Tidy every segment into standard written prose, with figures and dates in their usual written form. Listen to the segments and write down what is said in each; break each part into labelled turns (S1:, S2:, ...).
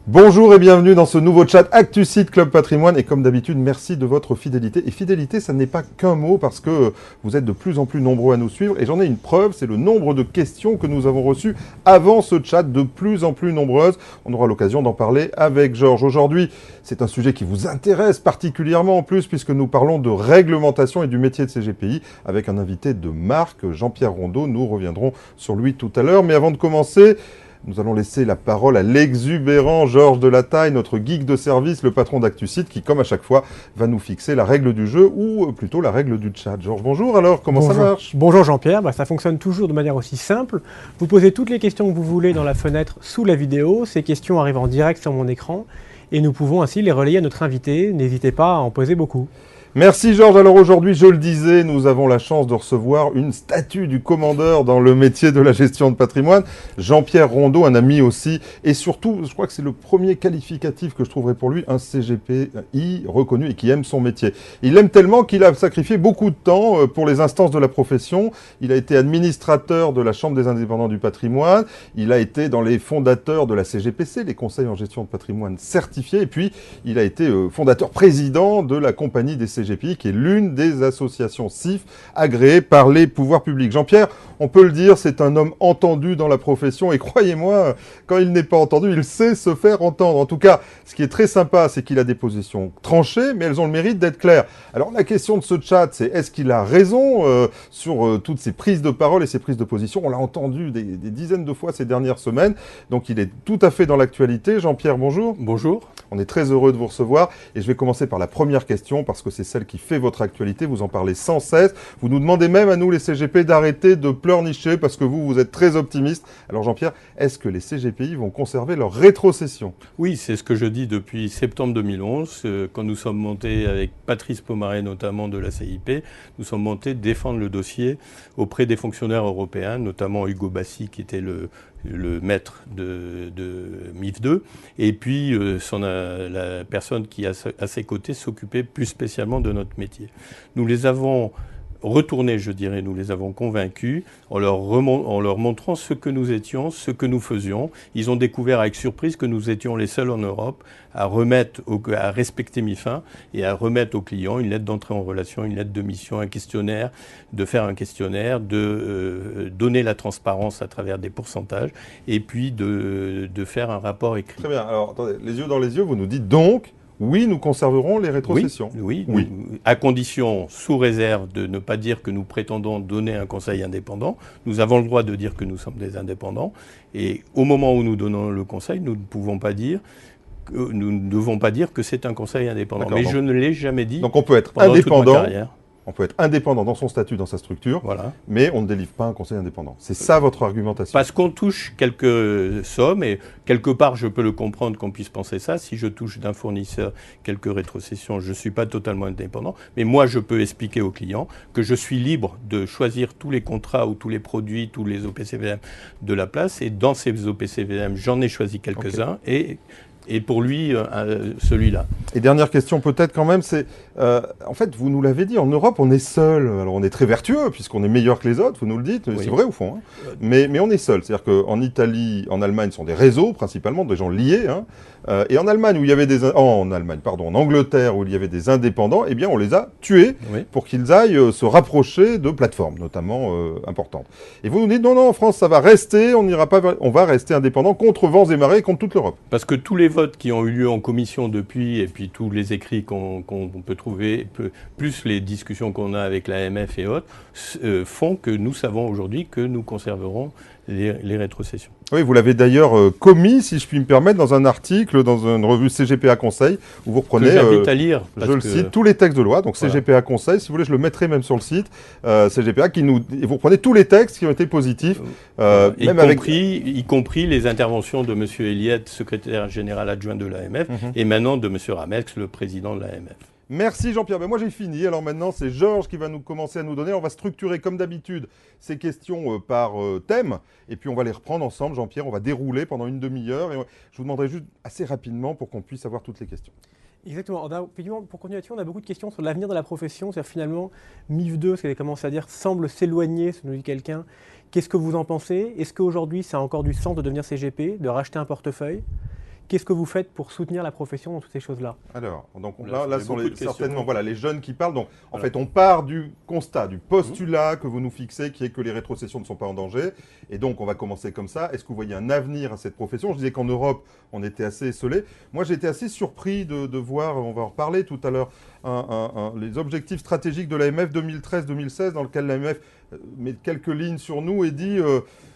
S1: Bonjour et bienvenue dans ce nouveau chat ActuSite Club Patrimoine. Et comme d'habitude, merci de votre fidélité. Et fidélité, ça n'est pas qu'un mot parce que vous êtes de plus en plus nombreux à nous suivre. Et j'en ai une preuve, c'est le nombre de questions que nous avons reçues avant ce chat, de plus en plus nombreuses. On aura l'occasion d'en parler avec Georges. Aujourd'hui, c'est un sujet qui vous intéresse particulièrement en plus puisque nous parlons de réglementation et du métier de CGPI avec un invité de marque, Jean-Pierre Rondeau. Nous reviendrons sur lui tout à l'heure. Mais avant de commencer, nous allons laisser la parole à l'exubérant Georges Delataille, notre geek de service, le patron d'ActuSite, qui, comme à chaque fois, va nous fixer la règle du jeu, ou plutôt la règle du chat. Georges, bonjour, alors, comment ça marche?
S2: Bonjour Jean-Pierre, ça fonctionne toujours de manière aussi simple. Vous posez toutes les questions que vous voulez dans la fenêtre sous la vidéo, ces questions arrivent en direct sur mon écran, et nous pouvons ainsi les relayer à notre invité. N'hésitez pas à en poser beaucoup.
S1: Merci Georges. Alors aujourd'hui, je le disais, nous avons la chance de recevoir une statue du commandeur dans le métier de la gestion de patrimoine. Jean-Pierre Rondeau, un ami aussi. Et surtout, je crois que c'est le premier qualificatif que je trouverais pour lui, un CGPI reconnu et qui aime son métier. Il l'aime tellement qu'il a sacrifié beaucoup de temps pour les instances de la profession. Il a été administrateur de la Chambre des indépendants du patrimoine. Il a été dans les fondateurs de la CGPC, les conseils en gestion de patrimoine certifiés. Et puis, il a été fondateur président de la compagnie des CGPI, qui est l'une des associations CIF agréées par les pouvoirs publics. Jean-Pierre, on peut le dire, c'est un homme entendu dans la profession et croyez-moi, quand il n'est pas entendu, il sait se faire entendre. En tout cas, ce qui est très sympa, c'est qu'il a des positions tranchées, mais elles ont le mérite d'être claires. Alors la question de ce chat, c'est est-ce qu'il a raison sur toutes ces prises de parole et ces prises de position? On l'a entendu des dizaines de fois ces dernières semaines, donc il est tout à fait dans l'actualité. Jean-Pierre, bonjour.
S3: Bonjour.
S1: On est très heureux de vous recevoir et je vais commencer par la première question parce que c'est celle qui fait votre actualité. Vous en parlez sans cesse. Vous nous demandez même à nous, les CGP, d'arrêter de pleurnicher parce que vous êtes très optimiste. Alors Jean-Pierre, est-ce que les CGPI vont conserver leur rétrocession?
S3: Oui, c'est ce que je dis depuis septembre 2011, quand nous sommes montés avec Patrice Pomaré notamment de la CIP, nous sommes montés défendre le dossier auprès des fonctionnaires européens, notamment Hugo Bassi qui était le maître de MIF2, et puis la personne qui, à ses côtés, s'occupait plus spécialement de notre métier. Nous les avons retournés, je dirais, nous les avons convaincus en leur montrant ce que nous étions, ce que nous faisions. Ils ont découvert avec surprise que nous étions les seuls en Europe à respecter MIF1 et à remettre aux clients une lettre d'entrée en relation, une lettre de mission, un questionnaire, de faire un questionnaire, de donner la transparence à travers des pourcentages et puis de faire un rapport écrit.
S1: Très bien. Alors, attendez, les yeux dans les yeux, vous nous dites donc, oui, nous conserverons les rétrocessions.
S3: Oui. À condition, sous réserve de ne pas dire que nous prétendons donner un conseil indépendant. Nous avons le droit de dire que nous sommes des indépendants. Et au moment où nous donnons le conseil, nous ne devons pas dire que c'est un conseil indépendant. Mais je ne l'ai jamais dit.
S1: Donc on peut être indépendant. On peut être indépendant dans son statut, dans sa structure, voilà. Mais on ne délivre pas un conseil indépendant. C'est ça votre argumentation?
S3: Parce qu'on touche quelques sommes, et quelque part je peux le comprendre qu'on puisse penser ça. Si je touche d'un fournisseur quelques rétrocessions, je ne suis pas totalement indépendant. Mais moi, je peux expliquer aux clients que je suis libre de choisir tous les contrats ou tous les produits, tous les OPCVM de la place. Et dans ces OPCVM, j'en ai choisi quelques-uns. Okay. Et pour lui, celui-là.
S1: Et dernière question peut-être quand même, c'est, en fait, vous nous l'avez dit, en Europe, on est seul. Alors on est très vertueux, puisqu'on est meilleur que les autres, vous nous le dites, oui. C'est vrai au fond. Hein. Mais on est seul. C'est-à-dire qu'en Italie, en Allemagne, ce sont des réseaux, principalement, des gens liés. Hein. Et en Allemagne, où il y avait en Angleterre, où il y avait des indépendants, eh bien, on les a tués pour qu'ils aillent se rapprocher de plateformes, notamment importantes. Et vous nous dites, non, en France, ça va rester, on va rester indépendant contre vents et marées, contre toute l'Europe.
S3: Parce que tous les votes qui ont eu lieu en commission depuis, et puis tous les écrits qu'on peut trouver, plus les discussions qu'on a avec l'AMF et autres, font que nous savons aujourd'hui que nous conserverons les rétrocessions.
S1: Oui, vous l'avez d'ailleurs commis, si je puis me permettre, dans un article, dans une revue CGPA Conseil, où vous reprenez,
S3: j'invite à lire,
S1: je le cite, tous les textes de loi, donc voilà. CGPA Conseil, si vous voulez, je le mettrai même sur le site, CGPA, et vous reprenez tous les textes qui ont été positifs.
S3: Y compris les interventions de M. Elliott, secrétaire général adjoint de l'AMF, et maintenant de M. Ramex, le président de l'AMF.
S1: Merci Jean-Pierre. Ben moi j'ai fini. Alors maintenant c'est Georges qui va commencer à nous donner. On va structurer comme d'habitude ces questions par thème. Et puis on va les reprendre ensemble, Jean-Pierre. On va dérouler pendant une demi-heure. Et je vous demanderai juste assez rapidement pour qu'on puisse avoir toutes les questions.
S2: Exactement. Pour continuer là-dessus, on a beaucoup de questions sur l'avenir de la profession. C'est-à-dire finalement, MIF2, ce qu'elle commence à dire, semble s'éloigner, ça nous dit quelqu'un. Qu'est-ce que vous en pensez? Est-ce qu'aujourd'hui, ça a encore du sens de devenir CGP, de racheter un portefeuille? qu'est-ce que vous faites pour soutenir la profession dans toutes ces choses-là?
S1: Alors, donc
S3: Là,
S1: là
S3: c'est
S1: sont
S3: beaucoup de questions.
S1: certainement voilà, les jeunes qui parlent. Donc, en
S3: Voilà.
S1: fait, on part du constat, du postulat que vous nous fixez, qui est que les rétrocessions ne sont pas en danger. Et donc, on va commencer comme ça. Est-ce que vous voyez un avenir à cette profession? Je disais qu'en Europe, on était assez esselés. Moi, j'ai été assez surpris de voir, on va en reparler tout à l'heure, les objectifs stratégiques de l'AMF 2013-2016, dans lequel l'AMF met quelques lignes sur nous et dit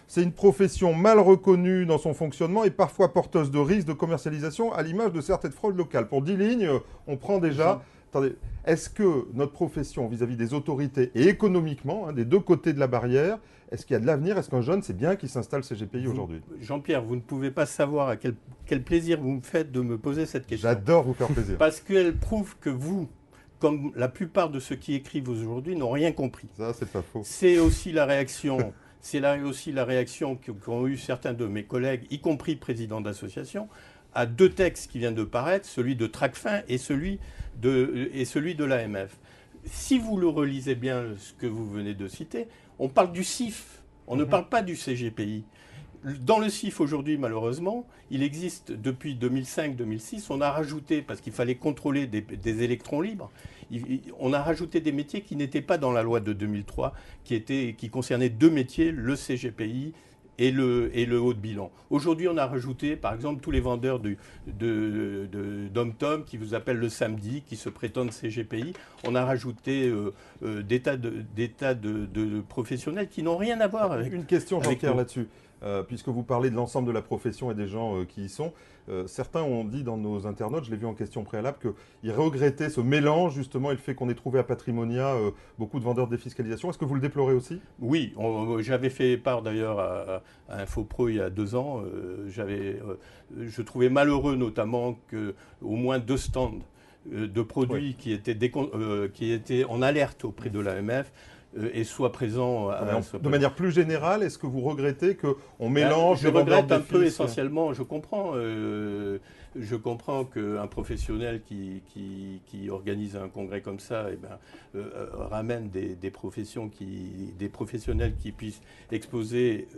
S1: c'est une profession mal reconnue dans son fonctionnement et parfois porteuse de risques de commercialisation à l'image de certaines fraudes locales. Pour 10 lignes, on prend déjà... Attendez, est-ce que notre profession vis-à-vis des autorités et économiquement, des deux côtés de la barrière, est-ce qu'il y a de l'avenir? Est-ce qu'un jeune, c'est bien qu'il s'installe CGPI aujourd'hui?
S3: Jean-Pierre, vous ne pouvez pas savoir à quel plaisir vous me faites de me poser cette question.
S1: J'adore vous faire plaisir.
S3: Parce qu'elle prouve que vous, comme la plupart de ceux qui écrivent aujourd'hui, n'ont rien compris.
S1: Ça, c'est pas faux.
S3: C'est aussi la réaction, aussi la réaction qu'ont eu certains de mes collègues, y compris présidents d'associations, à deux textes qui viennent de paraître, celui de Tracfin et celui de l'AMF. Si vous le relisez bien, ce que vous venez de citer, on parle du CIF, on ne parle pas du CGPI. Dans le CIF aujourd'hui, malheureusement, il existe depuis 2005-2006, on a rajouté, parce qu'il fallait contrôler des électrons libres, on a rajouté des métiers qui n'étaient pas dans la loi de 2003, qui concernaient deux métiers, le CGPI et le haut de bilan. Aujourd'hui, on a rajouté, par exemple, tous les vendeurs d'Om-Tom qui vous appellent le samedi, qui se prétendent CGPI. On a rajouté des tas de professionnels qui n'ont rien à voir avec...
S1: Une question, Jean-Pierre,
S3: nous.
S1: là-dessus. Puisque vous parlez de l'ensemble de la profession et des gens qui y sont, certains ont dit dans nos internautes, je l'ai vu en question préalable, qu'ils regrettaient ce mélange justement et le fait qu'on ait trouvé à Patrimonia beaucoup de vendeurs de défiscalisation. Est-ce que vous le déplorez aussi?
S3: Oui, j'avais fait part d'ailleurs à InfoPro il y a 2 ans. Je trouvais malheureux notamment qu'au moins 2 stands de produits qui étaient en alerte auprès de l'AMF et soient présents.
S1: De manière plus générale, est-ce que vous regrettez qu'on mélange
S3: je
S1: les vendeurs
S3: regrette un peu
S1: défis,
S3: essentiellement, je comprends qu'un professionnel qui organise un congrès comme ça ramène des professionnels qui puissent exposer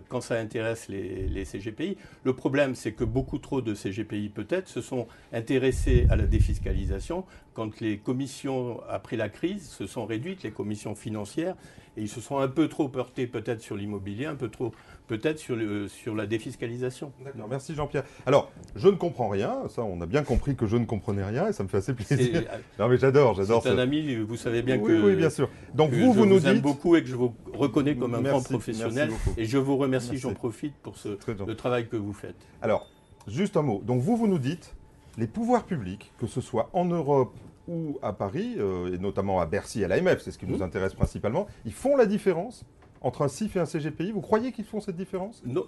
S3: quand ça intéresse les CGPI. Le problème, c'est que beaucoup trop de CGPI peut-être se sont intéressés à la défiscalisation quand les commissions, après la crise, se sont réduites, les commissions financières, et ils se sont un peu trop portés peut-être sur l'immobilier, un peu trop peut-être sur la défiscalisation.
S1: D'accord, merci Jean-Pierre. Alors, je ne comprends rien, ça on a bien compris que je ne comprenais rien et ça me fait assez plaisir. Non mais j'adore.
S3: C'est un ami, vous savez bien que,
S1: oui, bien sûr. Donc
S3: que
S1: vous
S3: je
S1: nous
S3: aime
S1: dites...
S3: beaucoup et que je vous reconnais comme un grand professionnel.
S1: Merci beaucoup.
S3: Et je vous remercie,
S1: Merci.
S3: j'en profite pour le travail que vous faites.
S1: Alors, juste un mot. Donc vous nous dites, les pouvoirs publics, que ce soit en Europe ou à Paris, et notamment à Bercy, à l'AMF, c'est ce qui nous intéresse principalement, ils font la différence entre un CIF et un CGPI. Vous croyez qu'ils font cette différence?
S3: Non,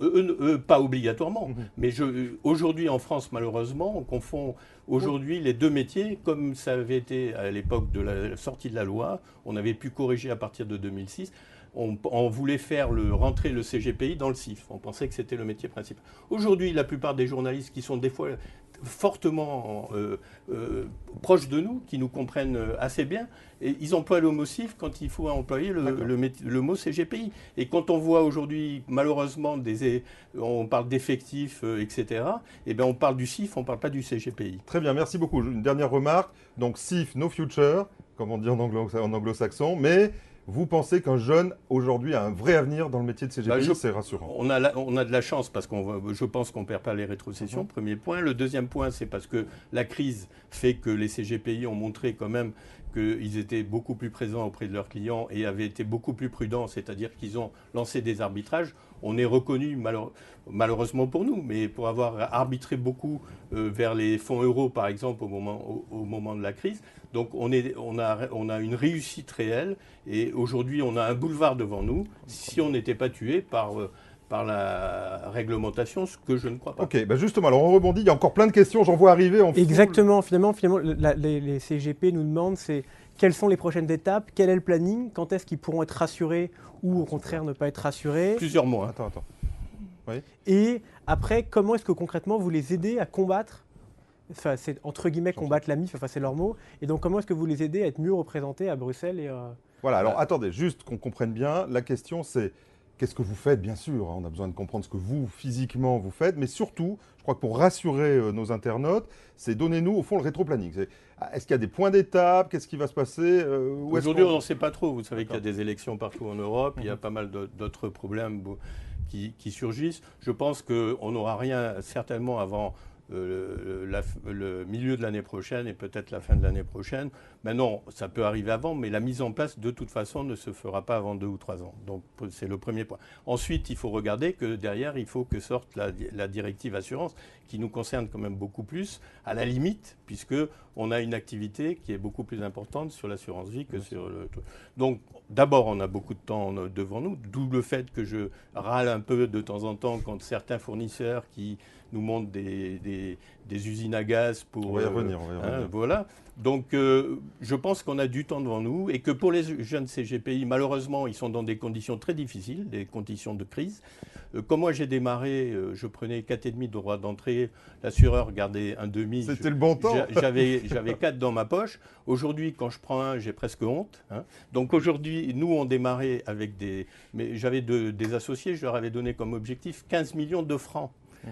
S3: pas obligatoirement. Mais aujourd'hui, en France, malheureusement, on confond aujourd'hui les deux métiers, comme ça avait été à l'époque de la sortie de la loi. On avait pu corriger à partir de 2006. On voulait faire rentrer le CGPI dans le CIF. On pensait que c'était le métier principal. Aujourd'hui, la plupart des journalistes qui sont des fois fortement proches de nous, qui nous comprennent assez bien, et ils emploient le mot CIF quand il faut employer le mot CGPI. Et quand on voit aujourd'hui, malheureusement, on parle d'effectifs, etc., et bien on parle du CIF, on ne parle pas du CGPI.
S1: Très bien, merci beaucoup. Une dernière remarque. Donc CIF, no future, comme on dit en anglo-saxon, mais... Vous pensez qu'un jeune, aujourd'hui, a un vrai avenir dans le métier de CGPI? C'est rassurant.
S3: On a de la chance parce je pense qu'on ne perd pas les rétrocessions, premier point. Le deuxième point, c'est parce que la crise fait que les CGPI ont montré quand même qu'ils étaient beaucoup plus présents auprès de leurs clients et avaient été beaucoup plus prudents, c'est-à-dire qu'ils ont lancé des arbitrages. On est reconnu, malheureusement pour nous, mais pour avoir arbitré beaucoup vers les fonds euros, par exemple, au moment de la crise. Donc on a une réussite réelle et aujourd'hui on a un boulevard devant nous si on n'était pas tué par la réglementation, ce que je ne crois pas.
S1: Ok, justement, alors on rebondit, il y a encore plein de questions, j'en vois arriver.
S2: Exactement, finalement les CGP nous demandent quelles sont les prochaines étapes, quel est le planning, quand est-ce qu'ils pourront être rassurés ou au contraire ne pas être rassurés.
S3: Plusieurs mois.
S1: Attends. Oui.
S2: Et après, comment est-ce que concrètement vous les aidez à combattre, enfin c'est entre guillemets combattre la MIF, enfin c'est leur mot, et donc comment est-ce que vous les aidez à être mieux représentés à Bruxelles et
S1: Voilà, alors attendez, juste qu'on comprenne bien, la question c'est qu'est-ce que vous faites, bien sûr, hein, on a besoin de comprendre ce que vous, physiquement, vous faites, mais surtout, je crois que pour rassurer nos internautes, c'est donnez-nous, au fond, le rétro-planning. Est-ce qu'il y a des points d'étape? Qu'est-ce qui va se passer?
S3: Aujourd'hui, on n'en sait pas trop. Vous savez qu'il y a des élections partout en Europe, il y a pas mal d'autres problèmes qui surgissent. Je pense qu'on n'aura rien, certainement, avant le milieu de l'année prochaine et peut-être la fin de l'année prochaine. Maintenant, ça peut arriver avant, mais la mise en place, de toute façon, ne se fera pas avant 2 ou 3 ans. Donc, c'est le premier point. Ensuite, il faut regarder que derrière, il faut que sorte la directive assurance, qui nous concerne quand même beaucoup plus, à la limite, puisqu'on a une activité qui est beaucoup plus importante sur l'assurance vie que sur le... Donc, d'abord, on a beaucoup de temps devant nous, d'où le fait que je râle un peu de temps en temps quand certains fournisseurs qui nous montrent des usines à gaz pour...
S1: On va y revenir,
S3: voilà. Donc, je pense qu'on a du temps devant nous et que pour les jeunes CGPI, malheureusement, ils sont dans des conditions très difficiles, des conditions de crise. Comme moi, j'ai démarré, je prenais 4,5 de droit d'entrée, l'assureur gardait un demi.
S1: C'était le bon temps.
S3: J'avais 4 dans ma poche. Aujourd'hui, quand je prends un, j'ai presque honte. Hein. Donc aujourd'hui, nous, on démarrait avec mais j'avais des associés, je leur avais donné comme objectif 15 millions de francs.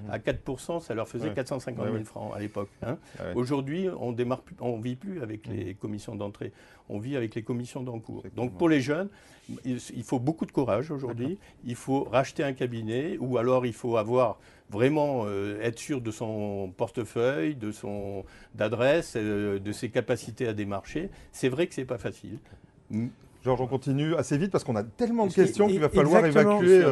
S3: À 4%, ça leur faisait 450 000 francs à l'époque. Hein. Aujourd'hui, on ne vit plus avec les commissions d'entrée, on vit avec les commissions d'encours. Donc pour les jeunes, il faut beaucoup de courage aujourd'hui. Il faut racheter un cabinet ou alors il faut avoir vraiment être sûr de son portefeuille, d'adresse, de ses capacités à démarcher. C'est vrai que ce n'est pas facile.
S1: Georges, on continue assez vite parce qu'on a tellement de questions qu'il va falloir évacuer.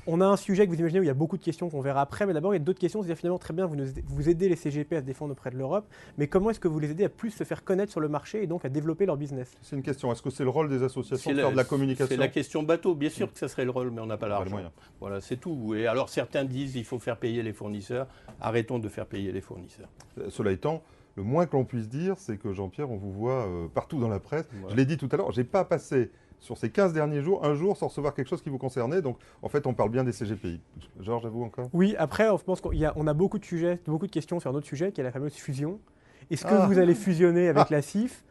S2: On a un sujet que vous imaginez où il y a beaucoup de questions qu'on verra après, mais d'abord il y a d'autres questions. C'est-à-dire finalement très bien, vous aidez les CGP à se défendre auprès de l'Europe, mais comment est-ce que vous les aidez à plus se faire connaître sur le marché et donc à développer leur business?
S1: C'est une question. Est-ce que c'est le rôle des associations de faire de la communication?
S3: C'est la question bateau. Bien sûr que ça serait le rôle, mais on n'a pas l'argent. Voilà, c'est tout. Et alors certains disent qu'il faut faire payer les fournisseurs. Arrêtons de faire payer les fournisseurs.
S1: Cela étant, le moins que l'on puisse dire, c'est que Jean-Pierre, on vous voit partout dans la presse. Voilà. Je l'ai dit tout à l'heure, je n'ai pas passé sur ces 15 derniers jours un jour sans recevoir quelque chose qui vous concernait. Donc, en fait, on parle bien des CGPI. Georges, à vous encore?
S2: Oui, après, je pense qu'on a beaucoup de sujets, beaucoup de questions sur un autre sujet, qui est la fameuse fusion. Est-ce que vous allez fusionner avec la CIF?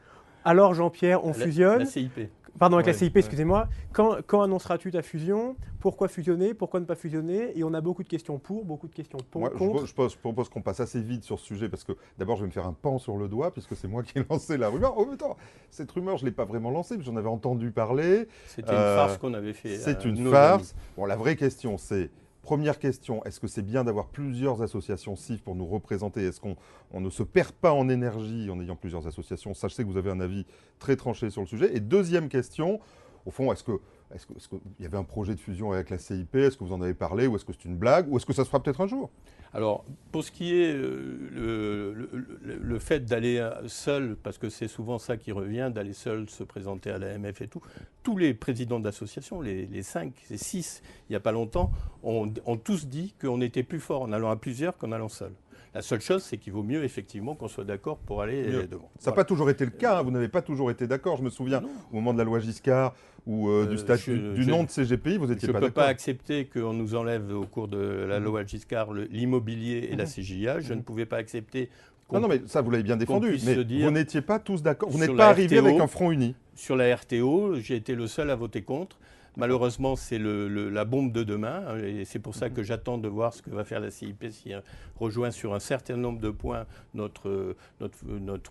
S2: Alors, Jean-Pierre, on fusionne.
S3: La CIP.
S2: Pardon, avec la CIP, excusez-moi. Quand annonceras-tu ta fusion? Pourquoi fusionner? Pourquoi ne pas fusionner? Et on a beaucoup de questions pour, beaucoup de questions contre.
S1: Je propose qu'on passe assez vite sur ce sujet parce que d'abord, je vais me faire un pan sur le doigt puisque c'est moi qui ai lancé la rumeur. Oh, attends, cette rumeur, je ne l'ai pas vraiment lancée, mais j'en avais entendu parler.
S3: C'était une farce qu'on avait fait.
S1: C'est une farce. Bon, la vraie question, c'est... Première question, est-ce que c'est bien d'avoir plusieurs associations CIF pour nous représenter? Est-ce qu'on ne se perd pas en énergie en ayant plusieurs associations? Ça, je sais que vous avez un avis très tranché sur le sujet. Et deuxième question, au fond, est-ce qu'il y avait un projet de fusion avec la CIP? Est-ce que vous en avez parlé? Ou est-ce que c'est une blague? Ou est-ce que ça se fera peut-être un jour?
S3: Alors, pour ce qui est le fait d'aller seul, parce que c'est souvent ça qui revient, d'aller seul se présenter à l'AMF et tout, tous les présidents d'associations, les 5, les 6, il n'y a pas longtemps, ont tous dit qu'on était plus fort en allant à plusieurs qu'en allant seul. La seule chose, c'est qu'il vaut mieux effectivement qu'on soit d'accord pour aller devant.
S1: Ça n'a pas toujours été le cas, hein. Vous n'avez pas toujours été d'accord. Je me souviens, au moment de la loi Giscard ou du statut du nom de CGPI, vous n'étiez pas d'accord.
S3: Je ne peux pas accepter qu'on nous enlève au cours de la loi Giscard l'immobilier et la CGIA. Je ne pouvais pas accepter...
S1: Non, mais ça, vous l'avez bien défendu. Mais vous n'étiez pas tous d'accord. Vous n'êtes pas arrivé avec un front uni.
S3: Sur la RTO, j'ai été le seul à voter contre. Malheureusement, c'est la bombe de demain, hein, et c'est pour ça que j'attends de voir ce que va faire la CIP si elle rejoint sur un certain nombre de points notre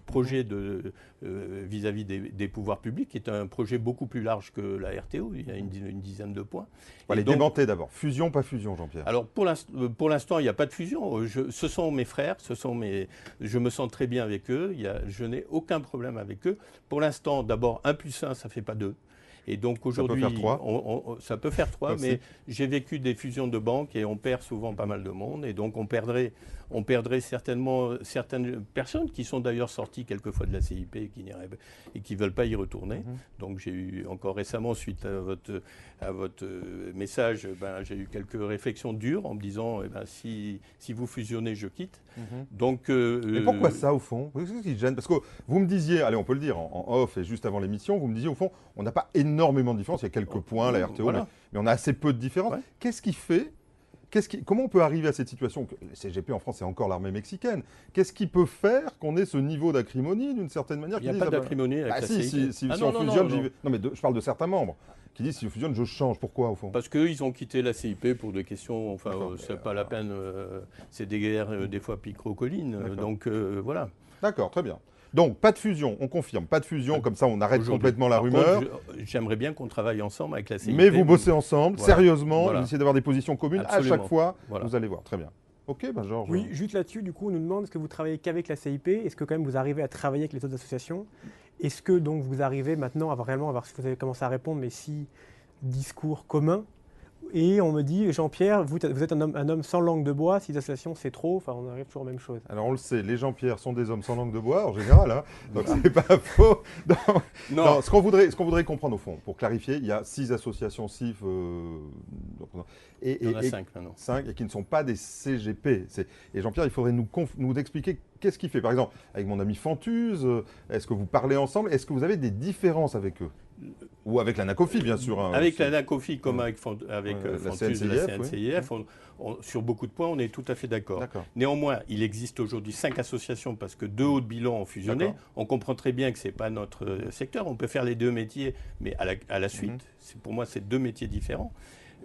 S3: projet vis-à-vis des pouvoirs publics, qui est un projet beaucoup plus large que la RTO. Il y a une dizaine de points.
S1: On va les démenter d'abord. Fusion, pas fusion, Jean-Pierre?
S3: Alors, pour l'instant, il n'y a pas de fusion. Ce sont mes frères, je me sens très bien avec eux. Je n'ai aucun problème avec eux. Pour l'instant, d'abord, 1 plus 1, ça ne fait pas 2. Et donc aujourd'hui, ça peut faire 3, mais j'ai vécu des fusions de banques et on perd souvent pas mal de monde. Et donc on perdrait certainement certaines personnes qui sont d'ailleurs sorties quelquefois de la CIP et qui ne veulent pas y retourner. Donc j'ai eu encore récemment, suite à votre message, j'ai eu quelques réflexions dures en me disant si vous fusionnez, je quitte. Donc,
S1: mais pourquoi ça au fond? Qu'est-ce qui gêne? Parce que vous me disiez, allez on peut le dire en off et juste avant l'émission, vous me disiez au fond, on n'a pas énormément de différence, il y a quelques points, la RTO, mais on a assez peu de différence. Ouais. Qu'est-ce qui fait comment on peut arriver à cette situation? Le CGP en France, c'est encore l'armée mexicaine. Qu'est-ce qui peut faire qu'on ait ce niveau d'acrimonie d'une certaine manière?
S3: Il n'y a pas d'acrimonie avec la CIP.
S1: Si on fusionne, non mais je parle de certains membres qui disent si je fusionne, je change. Pourquoi au fond?
S3: Parce qu'ils ont quitté la CIP pour des questions, enfin, c'est pas la
S1: alors,
S3: peine, c'est des guerres des fois picrocolines. Donc voilà.
S1: D'accord, très bien. Donc, pas de fusion, on confirme. Pas de fusion, comme ça on arrête complètement la rumeur.
S3: J'aimerais bien qu'on travaille ensemble avec la CIP.
S1: Mais vous bossez ensemble,
S3: Voilà.
S1: sérieusement,
S3: Voilà.
S1: vous essayez d'avoir des positions communes
S3: Absolument.
S1: à chaque fois.
S3: Voilà.
S1: Vous allez voir, très bien. Ok, ben Georges.
S2: Oui, juste là-dessus, du coup, on nous demande est-ce que vous travaillez qu'avec la CIP? Est-ce que quand même vous arrivez à travailler avec les autres associations? Est-ce que donc vous arrivez maintenant à vraiment avoir, si vous avez commencé à répondre, mais si discours communs? Et on me dit, Jean-Pierre, vous êtes un homme sans langue de bois, si l'association c'est trop, enfin on arrive toujours aux mêmes choses.
S1: Alors on le sait, les Jean-Pierre sont des hommes sans langue de bois en général, hein, donc c'est pas faux. Non, ce qu'on voudrait comprendre au fond, pour clarifier, il y a 6 associations CIF,
S3: il y en a 5 maintenant.
S1: 5 et qui ne sont pas des CGP. Et Jean-Pierre, il faudrait nous expliquer qu'est-ce qu'il fait. Par exemple, avec mon ami Fantuse, est-ce que vous parlez ensemble? Est-ce que vous avez des différences avec eux? Ou avec la NACOFI, bien sûr. Hein,
S3: avec la NACOFI, comme avec Fantuse et la CNCIF,
S1: oui.
S3: sur beaucoup de points, on est tout à fait d'accord. Néanmoins, il existe aujourd'hui 5 associations parce que 2 hauts de bilan ont fusionné. On comprend très bien que ce n'est pas notre secteur. On peut faire les 2 métiers, mais à la suite. Pour moi, c'est 2 métiers différents.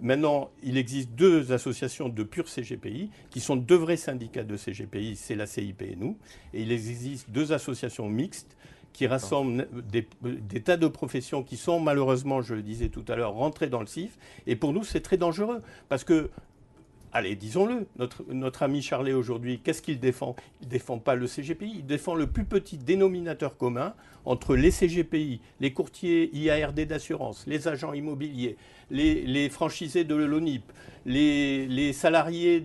S3: Maintenant, il existe 2 associations de purs CGPI qui sont 2 vrais syndicats de CGPI, c'est la CIP et nous. Et il existe 2 associations mixtes qui rassemblent des tas de professions qui sont malheureusement, je le disais tout à l'heure, rentrées dans le CIF. Et pour nous, c'est très dangereux parce que, allez, disons-le, notre ami Charlet aujourd'hui, qu'est-ce qu'il défend? Il ne défend pas le CGPI, il défend le plus petit dénominateur commun entre les CGPI, les courtiers IARD d'assurance, les agents immobiliers, les franchisés de l'ONIP, les salariés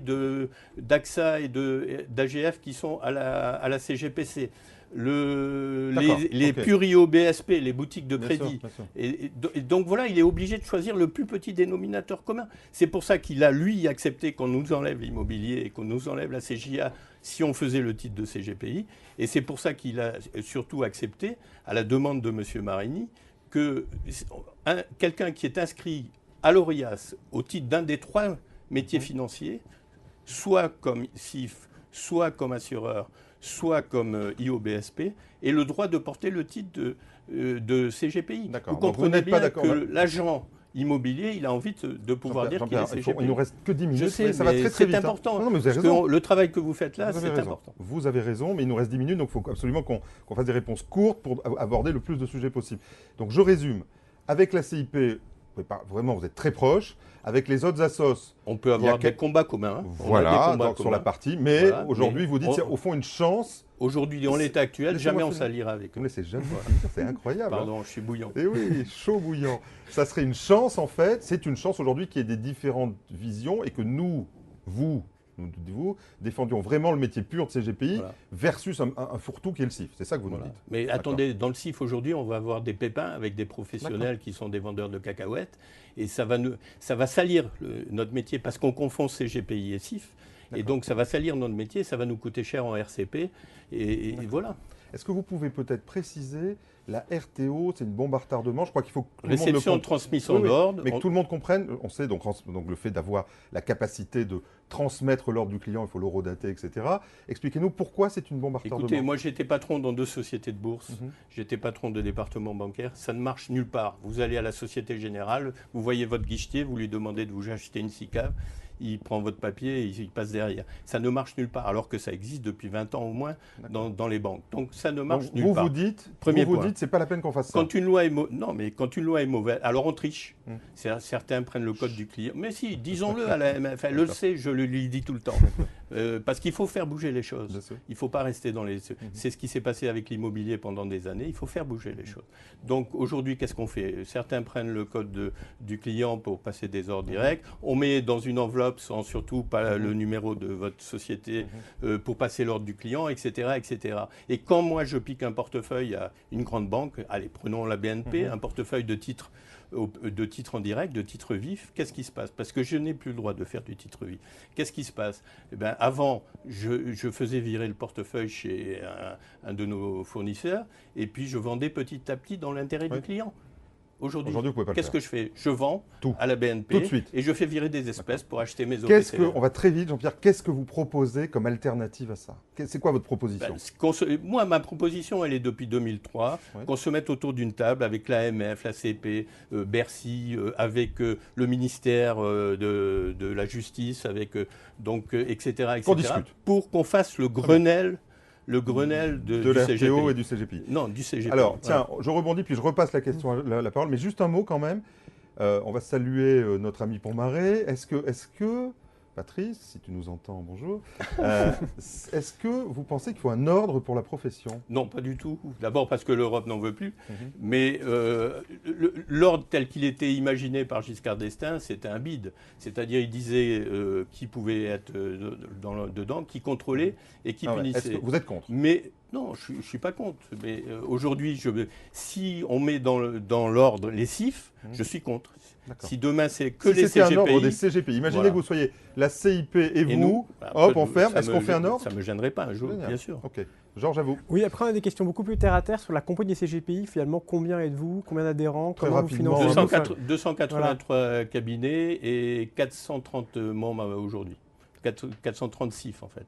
S3: d'AXA et d'AGF qui sont à la CGPC. Les Purio BSP, les boutiques de crédit.
S1: Bien sûr.
S3: Et donc voilà, il est obligé de choisir le plus petit dénominateur commun. C'est pour ça qu'il a, lui, accepté qu'on nous enlève l'immobilier et qu'on nous enlève la CJA si on faisait le titre de CGPI. Et c'est pour ça qu'il a surtout accepté, à la demande de M. Marini, que quelqu'un qui est inscrit à l'ORIAS au titre d'un des 3 métiers financiers, soit comme CIF, soit comme assureur, soit comme IOBSP, ait le droit de porter le titre de CGPI. Vous comprenez bien que l'agent immobilier, il a envie de pouvoir dire qu'il est CGPI.
S1: Il ne nous reste que 10 minutes,
S3: je sais,
S1: ça va très très vite.
S3: C'est important.
S1: Non, mais vous avez raison.
S3: Le travail que vous faites là, c'est important.
S1: Vous avez raison, mais il nous reste 10 minutes, donc il faut absolument qu'on fasse des réponses courtes pour aborder le plus de sujets possible. Donc je résume. Avec la CIP, vraiment, vous êtes très proches. Avec les autres assos,
S3: on peut avoir des combats communs.
S1: Voilà, sur la partie. Mais aujourd'hui, vous dites qu'il y a au fond une chance.
S3: Aujourd'hui, dans l'état actuel, jamais on s'allira avec eux.
S1: Mais c'est incroyable.
S3: Pardon, je suis bouillant.
S1: Et oui, chaud bouillant. Ça serait une chance, en fait. C'est une chance aujourd'hui qu'il y ait des différentes visions et que nous défendions vraiment le métier pur de CGPI versus un fourre-tout qui est le CIF. C'est ça que vous nous dites.
S3: Mais attendez, dans le CIF aujourd'hui, on va avoir des pépins avec des professionnels qui sont des vendeurs de cacahuètes. Et ça va salir notre métier parce qu'on confond CGPI et CIF. Et donc ça va salir notre métier, ça va nous coûter cher en RCP. Et voilà.
S1: Est-ce que vous pouvez peut-être préciser la RTO, c'est une bombe à retardement. Je crois qu'il faut que tout
S3: réception
S1: le monde
S3: de transmission d'ordre.
S1: Mais que tout le monde comprenne. On sait donc le fait d'avoir la capacité de transmettre l'ordre du client, il faut l'horodater, etc. Expliquez-nous pourquoi c'est une bombe à retardement.
S3: Écoutez, moi j'étais patron dans 2 sociétés de bourse, j'étais patron de département bancaire, ça ne marche nulle part. Vous allez à la Société Générale, vous voyez votre guichetier, vous lui demandez de vous acheter une SICAV, il prend votre papier et il passe derrière. Ça ne marche nulle part, alors que ça existe depuis 20 ans au moins dans les banques. Donc ça ne marche nulle part.
S1: Vous dites, c'est pas la peine qu'on fasse ça.
S3: Quand une loi est non, mais quand une loi est mauvaise, alors on triche. Certains prennent le code du client. Mais si, disons-le à la MF, elle le sait, je le lui dis tout le temps. Parce qu'il faut faire bouger les choses. Il ne faut pas rester dans les... C'est ce qui s'est passé avec l'immobilier pendant des années. Il faut faire bouger les choses. Donc aujourd'hui, qu'est-ce qu'on fait? Certains prennent le code du client pour passer des ordres directs. On met dans une enveloppe, sans surtout pas le numéro de votre société, pour passer l'ordre du client, etc., etc. Et quand moi, je pique un portefeuille à une grande banque, allez, prenons la BNP, un portefeuille de titres en direct, de titres vifs, qu'est-ce qui se passe? Parce que je n'ai plus le droit de faire du titre vif. Qu'est-ce qui se passe? Eh bien, avant, je faisais virer le portefeuille chez un de nos fournisseurs, et puis je vendais petit à petit dans l'intérêt du client. Aujourd'hui,
S1: vous pouvez pas le
S3: qu'est-ce
S1: faire.
S3: que je fais? Je vends
S1: Tout.
S3: à la BNP
S1: Tout de suite.
S3: et je fais virer des espèces pour acheter mes
S1: Qu'est-ce
S3: OPCVM.
S1: on va très vite, Jean-Pierre, qu'est-ce que vous proposez comme alternative à ça? C'est quoi votre proposition?
S3: Moi, ma proposition, elle est depuis 2003, qu'on se mette autour d'une table avec l'AMF, la CP, Bercy, avec le ministère de la Justice, avec etc.
S1: Qu'on discute.
S3: Pour qu'on fasse le Grenelle du
S1: de la
S3: CGPI.
S1: RTO et du CGPI.
S3: Non, du CGPI.
S1: Alors, tiens, je rebondis, puis je repasse la question, la parole, mais juste un mot quand même. On va saluer notre ami Pontmaret. Est-ce que, Patrice, si tu nous entends, bonjour, est-ce que vous pensez qu'il faut un ordre pour la profession?
S3: Non, pas du tout. D'abord parce que l'Europe n'en veut plus. Mais l'ordre tel qu'il était imaginé par Giscard d'Estaing, c'était un bide. C'est-à-dire, il disait qui pouvait être dedans, qui contrôlait et qui punissait.
S1: Est-ce que vous êtes contre?
S3: Mais non, je ne suis pas contre. Mais aujourd'hui, si on met dans l'ordre les CIF, je suis contre. Si demain, c'est que les CGPI...
S1: Si c'était un ordre des CGPI, imaginez que vous soyez la CIP et vous,
S3: nous,
S1: hop, on ferme. Est-ce qu'on fait un ordre?
S3: Ça ne me gênerait pas un jour, bien sûr.
S1: Ok. Georges, à vous.
S2: Oui, après on a des questions beaucoup plus terre à terre sur la compagnie des CGPI. Finalement, combien êtes-vous? Combien d'adhérents?
S1: Très
S2: Comment vous
S1: rapidement,
S2: financez?
S3: 283 cabinets et 430 membres aujourd'hui. 436 en fait.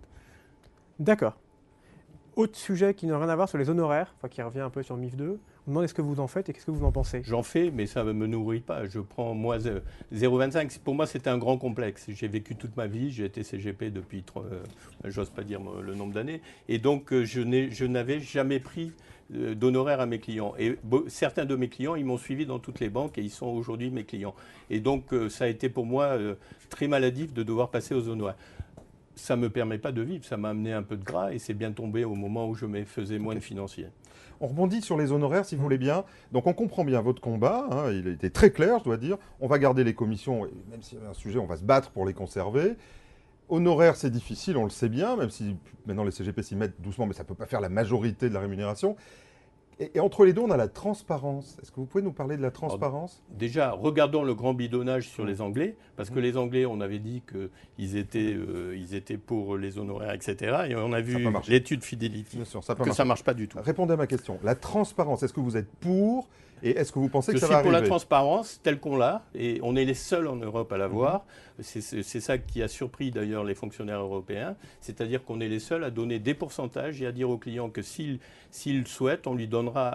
S2: D'accord. Autre sujet qui n'a rien à voir sur les honoraires, enfin qui revient un peu sur MIF 2. On demande est-ce que vous en faites et qu'est-ce que vous en pensez?
S3: J'en fais, mais ça ne me nourrit pas. Je prends, moi, 0,25. Pour moi, c'était un grand complexe. J'ai vécu toute ma vie. J'ai été CGP depuis, j'ose pas dire le nombre d'années. Et donc, je n'avais jamais pris d'honoraires à mes clients. Et certains de mes clients, ils m'ont suivi dans toutes les banques et ils sont aujourd'hui mes clients. Et donc, ça a été pour moi très maladif de devoir passer aux honoraires. Ça ne me permet pas de vivre, ça m'a amené un peu de gras et c'est bien tombé au moment où je me faisais moins de financier.
S1: On rebondit sur les honoraires, si vous voulez bien. Donc on comprend bien votre combat, hein, il a été très clair, je dois dire. On va garder les commissions, et même s'il y a un sujet, on va se battre pour les conserver. Honoraires, c'est difficile, on le sait bien, même si maintenant les CGP s'y mettent doucement, mais ça ne peut pas faire la majorité de la rémunération. Et entre les deux, on a la transparence. Est-ce que vous pouvez nous parler de la transparence?
S3: Alors, déjà, regardons le grand bidonnage sur les Anglais, parce que les Anglais, on avait dit qu'ils étaient pour les honoraires, etc. Et on a vu l'étude Fidelity, ça ne marche pas du tout.
S1: Répondez à ma question. La transparence, est-ce que vous êtes pour? Et est-ce que vous pensez que ça va
S3: arriver?
S1: Je
S3: suis pour la transparence telle qu'on l'a, et on est les seuls en Europe à l'avoir. C'est ça qui a surpris d'ailleurs les fonctionnaires européens, c'est-à-dire qu'on est les seuls à donner des pourcentages et à dire aux clients que s'il souhaite, on lui donnera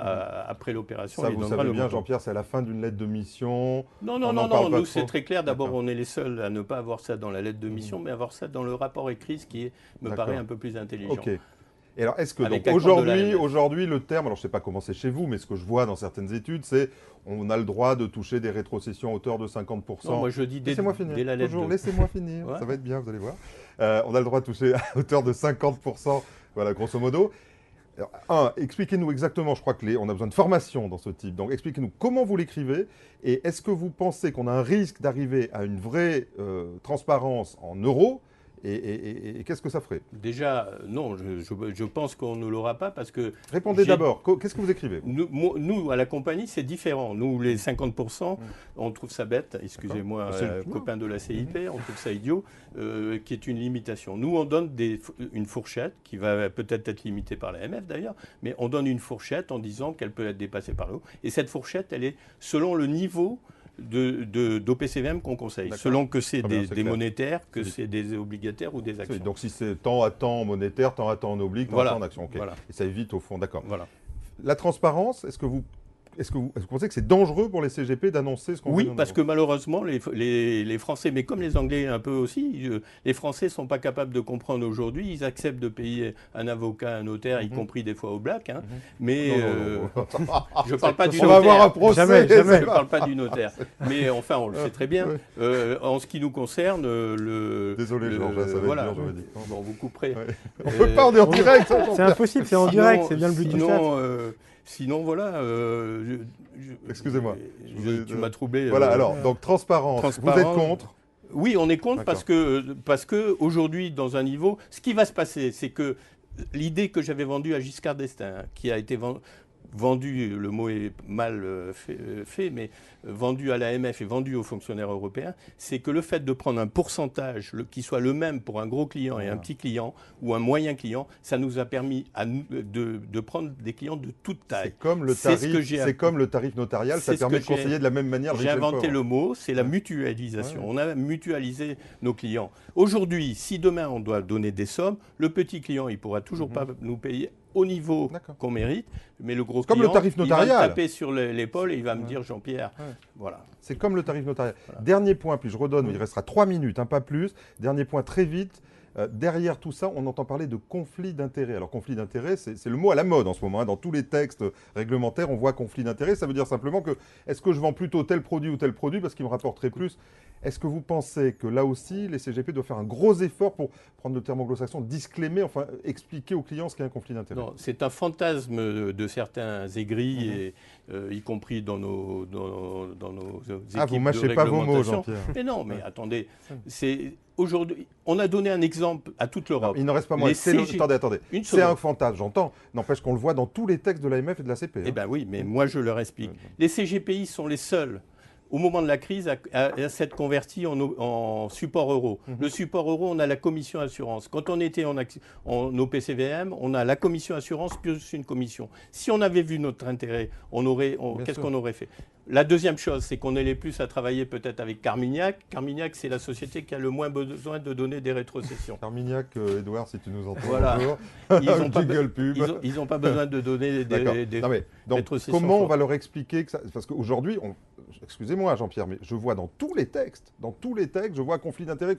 S3: après l'opération.
S1: Ça, vous savez bien, Jean-Pierre, c'est à la fin d'une lettre de mission.
S3: Non, nous c'est très clair. D'abord, on est les seuls à ne pas avoir ça dans la lettre de mission, mais avoir ça dans le rapport écrit, ce qui me paraît un peu plus intelligent.
S1: Okay. Et alors, est-ce que aujourd'hui, le terme, alors je ne sais pas comment c'est chez vous, mais ce que je vois dans certaines études, c'est on a le droit de toucher des rétrocessions à hauteur de 50%.
S3: Non, moi je dis dès la lettre.
S1: Toujours, laissez-moi finir, ça va être bien, vous allez voir. On a le droit de toucher à hauteur de 50%, voilà, grosso modo. Alors, expliquez-nous exactement, je crois qu'on a besoin de formation dans ce type, donc expliquez-nous comment vous l'écrivez, et est-ce que vous pensez qu'on a un risque d'arriver à une vraie transparence en euros? Et qu'est-ce que ça ferait?
S3: Déjà, non, je pense qu'on ne l'aura pas parce que...
S1: Répondez d'abord, qu'est-ce que vous écrivez?
S3: Nous, à la compagnie, c'est différent. Nous, les 50%, on trouve ça bête, excusez-moi, copain de la CIP, on trouve ça idiot, qui est une limitation. Nous, on donne une fourchette, qui va peut-être être limitée par l'AMF d'ailleurs, mais on donne une fourchette en disant qu'elle peut être dépassée par le haut. Et cette fourchette, elle est selon le niveau d'OPCVM qu'on conseille, selon que c'est des monétaires, que c'est des obligataires ou des actions.
S1: Donc si c'est temps à temps monétaire, temps à temps en oblige, temps à temps en action. Okay.
S3: Voilà.
S1: Et ça évite au fond, d'accord.
S3: Voilà.
S1: La transparence, est-ce que vous pensez que c'est dangereux pour les CGP d'annoncer ce qu'on fait?
S3: Oui, parce que malheureusement, les Français, mais comme les Anglais un peu aussi, les Français ne sont pas capables de comprendre aujourd'hui. Ils acceptent de payer un avocat, un notaire, y compris des fois au black. Hein, mais je ne parle pas du notaire.
S1: On va avoir un procès.
S2: Jamais.
S3: Je ne parle pas du notaire. Mais enfin, on le sait très bien. En ce qui nous concerne,
S1: Désolé, Georges, ça va être dur, j'aurais dit.
S3: Bon, vous couperez.
S1: On ne peut pas, on est en direct.
S2: C'est impossible, c'est en direct, c'est bien le but du chat.
S3: Sinon, voilà.
S1: Excusez-moi.
S3: Tu m'as troublé.
S1: Voilà, alors, donc transparence. Vous êtes contre?
S3: Oui, on est contre parce que aujourd'hui, dans un niveau, ce qui va se passer, c'est que l'idée que j'avais vendue à Giscard d'Estaing, qui a été vendu, le mot est mal fait, mais vendu à l'AMF et vendu aux fonctionnaires européens, c'est que le fait de prendre un pourcentage qui soit le même pour un gros client et un petit client ou un moyen client, ça nous a permis de prendre des clients de toute taille.
S1: C'est comme le tarif notarial, ça permet de conseiller de la même manière.
S3: J'ai inventé le mot, c'est la mutualisation. Ouais. On a mutualisé nos clients. Aujourd'hui, si demain on doit donner des sommes, le petit client, il ne pourra toujours pas nous payer au niveau qu'on mérite, mais le gros client,
S1: le tarif notarial.
S3: Il va me taper sur l'épaule et il va me dire Jean-Pierre, voilà.
S1: C'est comme le tarif notarial. Voilà. Dernier point, puis je redonne, il restera 3 minutes, pas plus. Dernier point très vite. Derrière tout ça, on entend parler de conflit d'intérêts. Alors, conflit d'intérêts, c'est le mot à la mode en ce moment. Dans tous les textes réglementaires, on voit conflit d'intérêts. Ça veut dire simplement que, est-ce que je vends plutôt tel produit ou tel produit parce qu'il me rapporterait plus? Est-ce que vous pensez que là aussi, les CGP doivent faire un gros effort pour prendre le terme anglo-saxon, disclaimer, enfin expliquer aux clients ce qu'est un conflit d'intérêts?
S3: Non, c'est un fantasme de certains aigris, et, y compris dans nos équipes
S1: vous mâchez
S3: de
S1: pas vos mots,
S3: réglementation.
S1: Jean-Pierre.
S3: Mais non, mais attendez, aujourd'hui, on a donné un exemple à toute l'Europe.
S1: Il n'en reste pas moins. Attendez. C'est un fantasme, j'entends. N'empêche qu'on le voit dans tous les textes de l'AMF et de la CPE.
S3: Eh bien oui, mais moi je leur explique. Les CGPI sont les seuls, au moment de la crise, à s'être convertis en support euro. Le support euro, on a la commission assurance. Quand on était en OPCVM, on a la commission assurance plus une commission. Si on avait vu notre intérêt, qu'est-ce qu'on aurait fait? La deuxième chose, c'est qu'on est les plus à travailler peut-être avec Carmignac. Carmignac, c'est la société qui a le moins besoin de donner des rétrocessions.
S1: Carmignac, Edouard, si tu nous entends.
S3: Voilà. Ils n'ont pas besoin de donner des rétrocessions.
S1: Comment on va leur expliquer que ça... Parce qu'aujourd'hui, excusez-moi Jean-Pierre, mais je vois dans tous les textes, je vois conflit d'intérêts.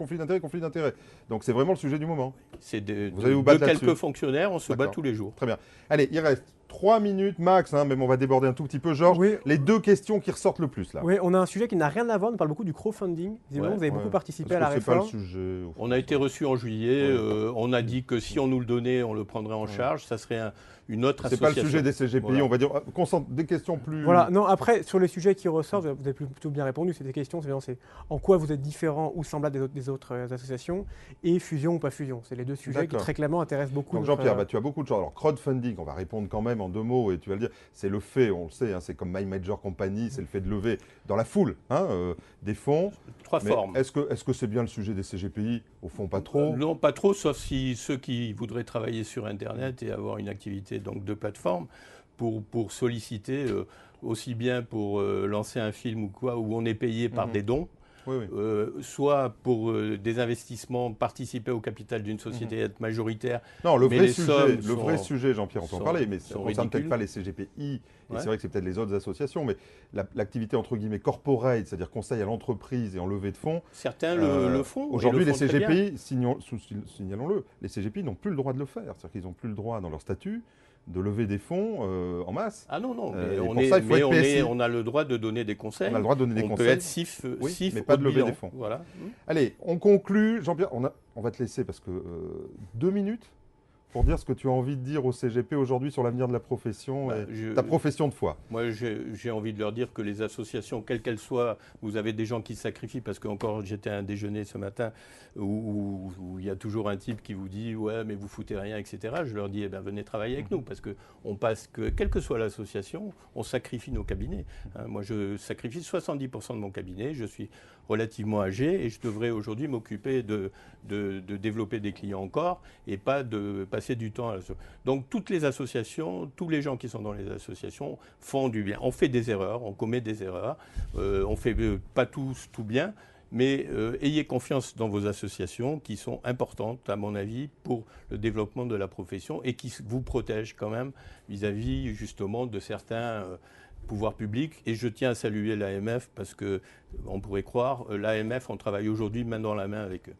S1: Donc c'est vraiment le sujet du moment.
S3: C'est
S1: vous allez vous battre
S3: quelques fonctionnaires, on se bat tous les jours.
S1: Très bien. Allez, il reste 3 minutes max, même on va déborder un tout petit peu. Georges, les deux questions qui ressortent le plus là.
S2: Oui, on a un sujet qui n'a rien à voir, on parle beaucoup du crowdfunding. Vous avez beaucoup participé à la réforme.
S1: C'est pas le sujet.
S3: On a été reçu en juillet, on a dit que si on nous le donnait, on le prendrait en charge, ça serait une autre association.
S1: C'est pas le sujet des CGPI, on va dire, des questions plus...
S2: Voilà, non, après, sur les sujets qui ressortent, vous avez plutôt bien répondu, c'est des questions, c'est en quoi vous êtes différent ou semblable des autres associations, et fusion ou pas fusion. C'est les deux sujets qui très clairement intéressent beaucoup.
S1: Donc Jean-Pierre, tu as beaucoup de choses. Alors crowdfunding, on va répondre quand même en 2 mots, et tu vas le dire, c'est le fait, on le sait, c'est comme My Major Company, c'est le fait de lever dans la foule des fonds.
S3: 3 formes.
S1: Est-ce que c'est bien le sujet des CGPI? Au fond, pas trop.
S3: Non, pas trop, sauf si ceux qui voudraient travailler sur Internet et avoir une activité donc, de plateforme pour solliciter, aussi bien pour lancer un film ou quoi, où on est payé par des dons, soit pour des investissements, participer au capital d'une société, être majoritaire.
S1: Non, le vrai sujet, Jean-Pierre, on peut en parler, mais ça ne concerne peut-être pas les CGPI, et c'est vrai que c'est peut-être les autres associations, mais l'activité entre guillemets corporate, c'est-à-dire conseil à l'entreprise et en levée de fonds.
S3: Certains le font.
S1: Aujourd'hui, les CGPI, signalons-le, les CGPI n'ont plus le droit de le faire, c'est-à-dire qu'ils n'ont plus le droit dans leur statut de lever des fonds en masse.
S3: Ah non, mais on a le droit de donner des conseils.
S1: On a le droit de donner des conseils.
S3: On peut être SIF
S1: mais pas de lever des fonds.
S3: Voilà.
S1: Allez, on conclut. Jean-Pierre, on va te laisser parce que 2 minutes pour dire ce que tu as envie de dire au CGP aujourd'hui sur l'avenir de la profession, ta profession de foi.
S3: Moi, j'ai envie de leur dire que les associations, quelles qu'elles soient, vous avez des gens qui se sacrifient, parce qu'encore j'étais à un déjeuner ce matin où il y a toujours un type qui vous dit « ouais, mais vous foutez rien, etc. » Je leur dis « eh bien, venez travailler avec nous, parce qu'on passe que, quelle que soit l'association, on sacrifie nos cabinets. Moi, je sacrifie 70% de mon cabinet, je suis relativement âgé et je devrais aujourd'hui m'occuper de développer des clients encore et pas de passer du temps à Donc toutes les associations, tous les gens qui sont dans les associations font du bien. On fait des erreurs, on commet des erreurs, on fait pas tous tout bien, mais ayez confiance dans vos associations qui sont importantes à mon avis pour le développement de la profession et qui vous protègent quand même vis-à-vis justement de certains pouvoirs publics. Et je tiens à saluer l'AMF parce que on pourrait croire, l'AMF, on travaille aujourd'hui main dans la main avec eux.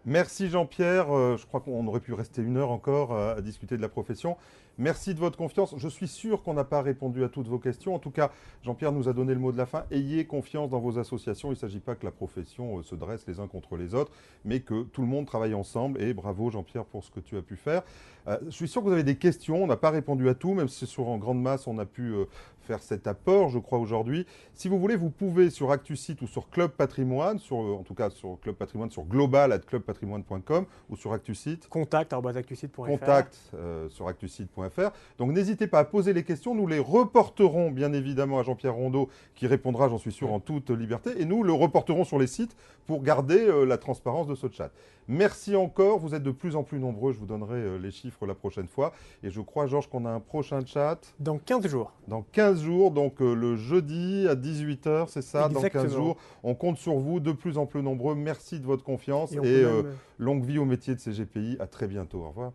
S1: Merci Jean-Pierre, je crois qu'on aurait pu rester 1 heure encore à discuter de la profession. Merci de votre confiance. Je suis sûr qu'on n'a pas répondu à toutes vos questions. En tout cas, Jean-Pierre nous a donné le mot de la fin. Ayez confiance dans vos associations. Il ne s'agit pas que la profession se dresse les uns contre les autres, mais que tout le monde travaille ensemble. Et bravo Jean-Pierre pour ce que tu as pu faire. Je suis sûr que vous avez des questions. On n'a pas répondu à tout, même si sur en grande masse, on a pu faire cet apport, je crois, aujourd'hui. Si vous voulez, vous pouvez sur ActuSite ou sur Club Patrimoine, en tout cas sur Club Patrimoine, sur global@clubpatrimoine.com ou sur ActuSite.
S2: Contact@actusite.fr.
S1: Contact sur actusite.fr. Donc n'hésitez pas à poser les questions. Nous les reporterons bien évidemment à Jean-Pierre Rondeau qui répondra, j'en suis sûr, en toute liberté. Et nous le reporterons sur les sites pour garder la transparence de ce chat. Merci encore. Vous êtes de plus en plus nombreux. Je vous donnerai les chiffres la prochaine fois. Et je crois, Georges, qu'on a un prochain chat.
S2: Dans 15 jours.
S1: Dans 15 jours, donc le jeudi à 18 h, c'est ça?
S2: Exactement.
S1: Dans 15 jours. On compte sur vous, de plus en plus nombreux. Merci de votre confiance
S2: Et on
S1: et
S2: peut même-
S1: longue vie au métier de CGPI. À très bientôt. Au revoir.